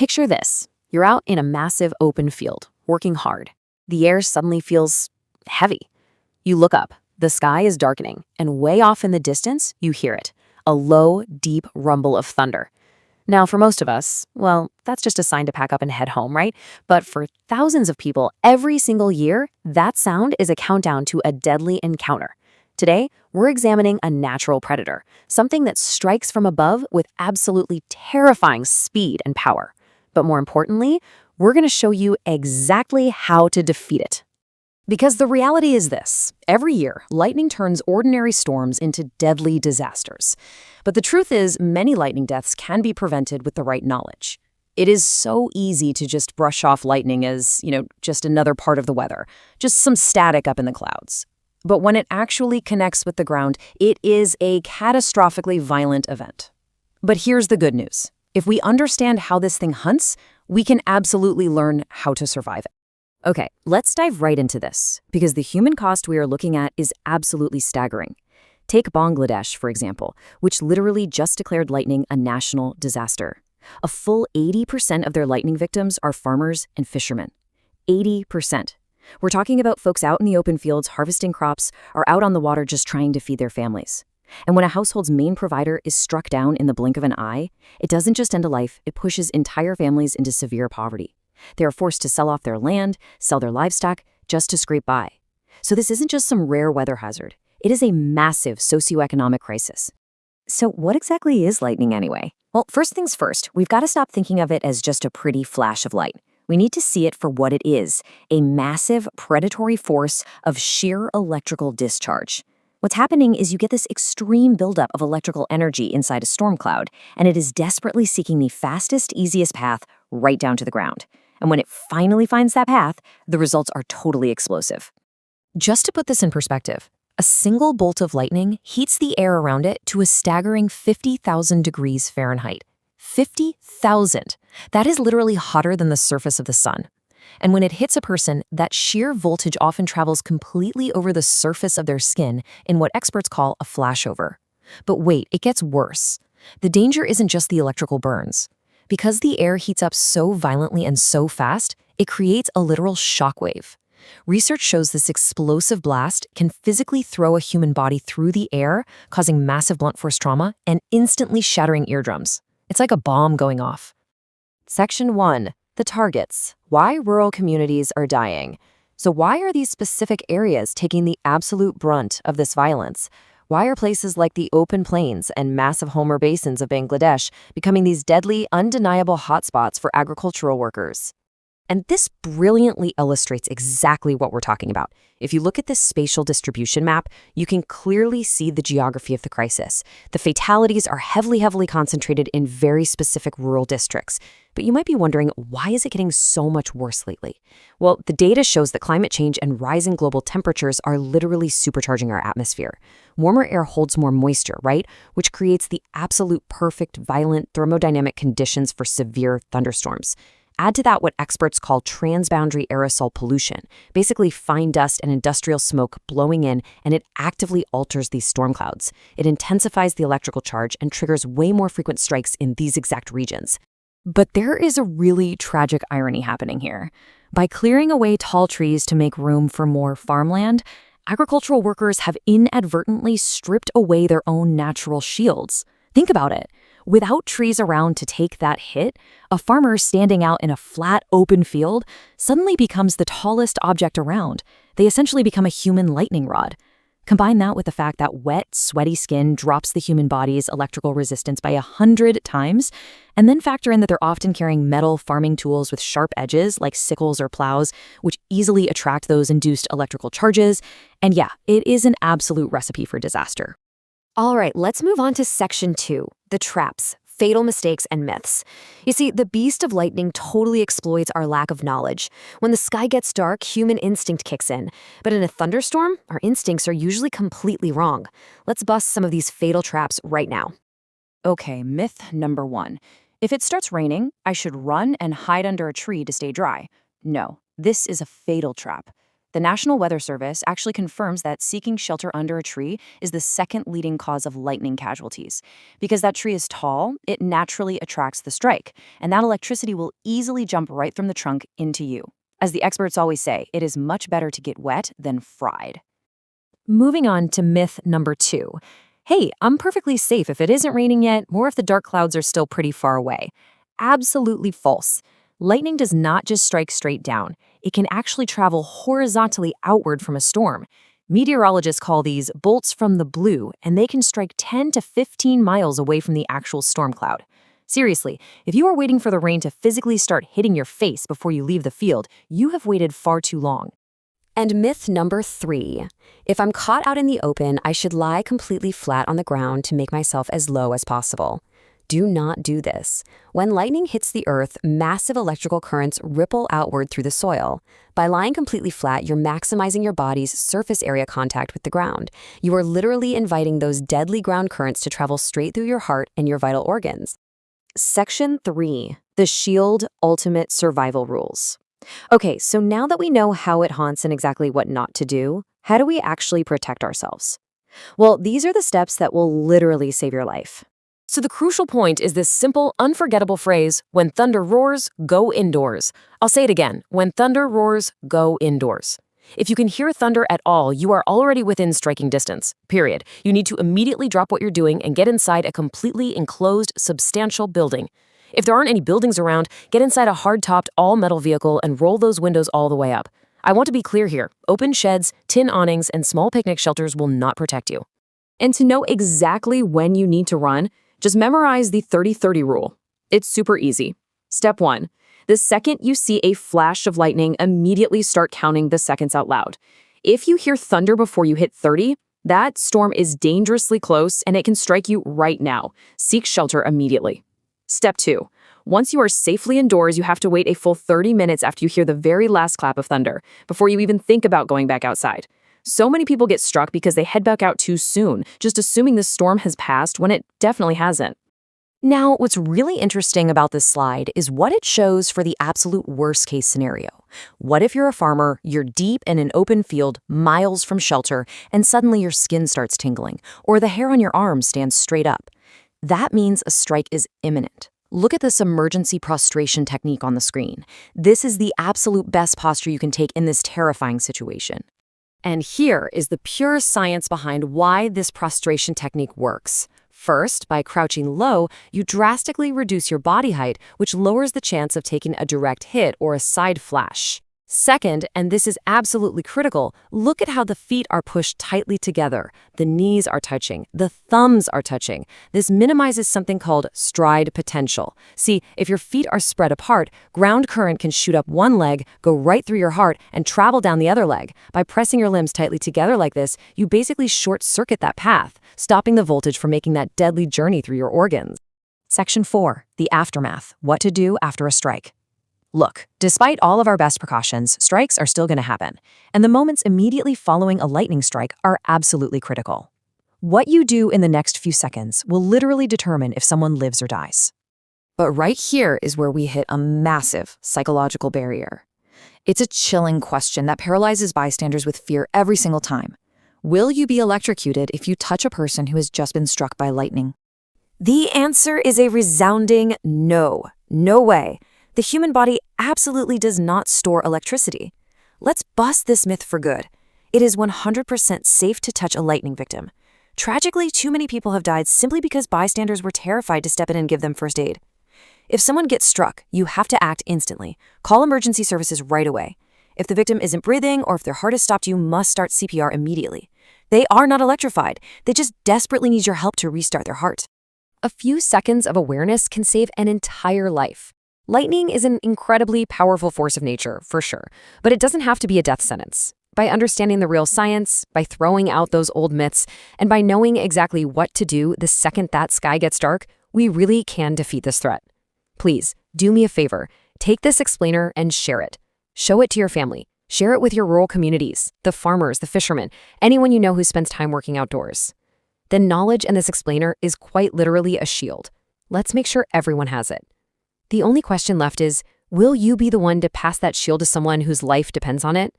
Picture this. You're out in a massive open field, working hard. The air suddenly feels heavy. You look up. The sky is darkening, and way off in the distance, you hear it. A low, deep rumble of thunder. Now, for most of us, well, that's just a sign to pack up and head home, right? But for thousands of people every single year, that sound is a countdown to a deadly encounter. Today, we're examining a natural predator, something that strikes from above with absolutely terrifying speed and power. But more importantly, we're going to show you exactly how to defeat it. Because the reality is this: every year, lightning turns ordinary storms into deadly disasters. But the truth is, many lightning deaths can be prevented with the right knowledge. It is so easy to just brush off lightning as, just another part of the weather, just some static up in the clouds. But when it actually connects with the ground, it is a catastrophically violent event. But here's the good news. If we understand how this thing hunts, we can absolutely learn how to survive it. Okay, let's dive right into this, because the human cost we are looking at is absolutely staggering. Take Bangladesh, for example, which literally just declared lightning a national disaster. A full 80% of their lightning victims are farmers and fishermen. 80%. We're talking about folks out in the open fields harvesting crops or out on the water just trying to feed their families. And when a household's main provider is struck down in the blink of an eye, it doesn't just end a life, it pushes entire families into severe poverty. They are forced to sell off their land, sell their livestock, just to scrape by. So this isn't just some rare weather hazard. It is a massive socioeconomic crisis. So what exactly is lightning anyway? Well, first things first, we've got to stop thinking of it as just a pretty flash of light. We need to see it for what it is, a massive predatory force of sheer electrical discharge. What's happening is you get this extreme buildup of electrical energy inside a storm cloud, and it is desperately seeking the fastest, easiest path right down to the ground. And when it finally finds that path, the results are totally explosive. Just to put this in perspective, a single bolt of lightning heats the air around it to a staggering 50,000 degrees Fahrenheit. 50,000! That is literally hotter than the surface of the sun. And when it hits a person, that sheer voltage often travels completely over the surface of their skin in what experts call a flashover. But wait, it gets worse. The danger isn't just the electrical burns. Because the air heats up so violently and so fast, it creates a literal shockwave. Research shows this explosive blast can physically throw a human body through the air, causing massive blunt force trauma and instantly shattering eardrums. It's like a bomb going off. Section 1. The targets. Why rural communities are dying. So why are these specific areas taking the absolute brunt of this violence? Why are places like the open plains and massive Homer basins of Bangladesh becoming these deadly, undeniable hotspots for agricultural workers? And this brilliantly illustrates exactly what we're talking about. If you look at this spatial distribution map, you can clearly see the geography of the crisis. The fatalities are heavily concentrated in very specific rural districts. But you might be wondering, why is it getting so much worse lately? Well, the data shows that climate change and rising global temperatures are literally supercharging our atmosphere. Warmer air holds more moisture, right? Which creates the absolute perfect, violent thermodynamic conditions for severe thunderstorms. Add to that what experts call transboundary aerosol pollution, basically fine dust and industrial smoke blowing in, and it actively alters these storm clouds. It intensifies the electrical charge and triggers way more frequent strikes in these exact regions. But there is a really tragic irony happening here. By clearing away tall trees to make room for more farmland, agricultural workers have inadvertently stripped away their own natural shields. Think about it. Without trees around to take that hit, a farmer standing out in a flat, open field suddenly becomes the tallest object around. They essentially become a human lightning rod. Combine that with the fact that wet, sweaty skin drops the human body's electrical resistance by 100 times, and then factor in that they're often carrying metal farming tools with sharp edges like sickles or plows, which easily attract those induced electrical charges. And yeah, it is an absolute recipe for disaster. All right, let's move on to Section 2, the traps, fatal mistakes, and myths. You see, the beast of lightning totally exploits our lack of knowledge. When the sky gets dark, human instinct kicks in. But in a thunderstorm, our instincts are usually completely wrong. Let's bust some of these fatal traps right now. Okay, myth number 1. If it starts raining, I should run and hide under a tree to stay dry. No, this is a fatal trap. The National Weather Service actually confirms that seeking shelter under a tree is the second leading cause of lightning casualties. Because that tree is tall, it naturally attracts the strike, and that electricity will easily jump right from the trunk into you. As the experts always say, it is much better to get wet than fried. Moving on to myth number 2. Hey, I'm perfectly safe if it isn't raining yet, or if the dark clouds are still pretty far away. Absolutely false. Lightning does not just strike straight down. It can actually travel horizontally outward from a storm. Meteorologists call these bolts from the blue, and they can strike 10 to 15 miles away from the actual storm cloud. Seriously, if you are waiting for the rain to physically start hitting your face before you leave the field, you have waited far too long. And myth number 3. If I'm caught out in the open, I should lie completely flat on the ground to make myself as low as possible. Do not do this. When lightning hits the earth, massive electrical currents ripple outward through the soil. By lying completely flat, you're maximizing your body's surface area contact with the ground. You are literally inviting those deadly ground currents to travel straight through your heart and your vital organs. Section 3. The Shield Ultimate Survival Rules. Okay, so now that we know how it haunts and exactly what not to do, how do we actually protect ourselves? Well, these are the steps that will literally save your life. So the crucial point is this simple, unforgettable phrase, when thunder roars, go indoors. I'll say it again, when thunder roars, go indoors. If you can hear thunder at all, you are already within striking distance, period. You need to immediately drop what you're doing and get inside a completely enclosed, substantial building. If there aren't any buildings around, get inside a hard-topped, all-metal vehicle and roll those windows all the way up. I want to be clear here. Open sheds, tin awnings, and small picnic shelters will not protect you. And to know exactly when you need to run, just memorize the 30-30 rule. It's super easy. Step 1. The second you see a flash of lightning, immediately start counting the seconds out loud. If you hear thunder before you hit 30, that storm is dangerously close and it can strike you right now. Seek shelter immediately. Step 2. Once you are safely indoors, you have to wait a full 30 minutes after you hear the very last clap of thunder before you even think about going back outside. So many people get struck because they head back out too soon, just assuming the storm has passed when it definitely hasn't. Now, what's really interesting about this slide is what it shows for the absolute worst-case scenario. What if you're a farmer, you're deep in an open field, miles from shelter, and suddenly your skin starts tingling, or the hair on your arm stands straight up? That means a strike is imminent. Look at this emergency prostration technique on the screen. This is the absolute best posture you can take in this terrifying situation. And here is the pure science behind why this prostration technique works. First, by crouching low, you drastically reduce your body height, which lowers the chance of taking a direct hit or a side flash. Second, and this is absolutely critical, look at how the feet are pushed tightly together. The knees are touching. The thumbs are touching. This minimizes something called stride potential. See, if your feet are spread apart, ground current can shoot up one leg, go right through your heart, and travel down the other leg. By pressing your limbs tightly together like this, you basically short-circuit that path, stopping the voltage from making that deadly journey through your organs. Section 4. The Aftermath. What to do after a strike. Look, despite all of our best precautions, strikes are still going to happen, and the moments immediately following a lightning strike are absolutely critical. What you do in the next few seconds will literally determine if someone lives or dies. But right here is where we hit a massive psychological barrier. It's a chilling question that paralyzes bystanders with fear every single time. Will you be electrocuted if you touch a person who has just been struck by lightning? The answer is a resounding no. No way. The human body absolutely does not store electricity. Let's bust this myth for good. It is 100% safe to touch a lightning victim. Tragically, too many people have died simply because bystanders were terrified to step in and give them first aid. If someone gets struck, you have to act instantly. Call emergency services right away. If the victim isn't breathing or if their heart is stopped, you must start CPR immediately. They are not electrified. They just desperately need your help to restart their heart. A few seconds of awareness can save an entire life. Lightning is an incredibly powerful force of nature, for sure, but it doesn't have to be a death sentence. By understanding the real science, by throwing out those old myths, and by knowing exactly what to do the second that sky gets dark, we really can defeat this threat. Please, do me a favor, take this explainer and share it. Show it to your family. Share it with your rural communities, the farmers, the fishermen, anyone you know who spends time working outdoors. The knowledge in this explainer is quite literally a shield. Let's make sure everyone has it. The only question left is, will you be the one to pass that shield to someone whose life depends on it?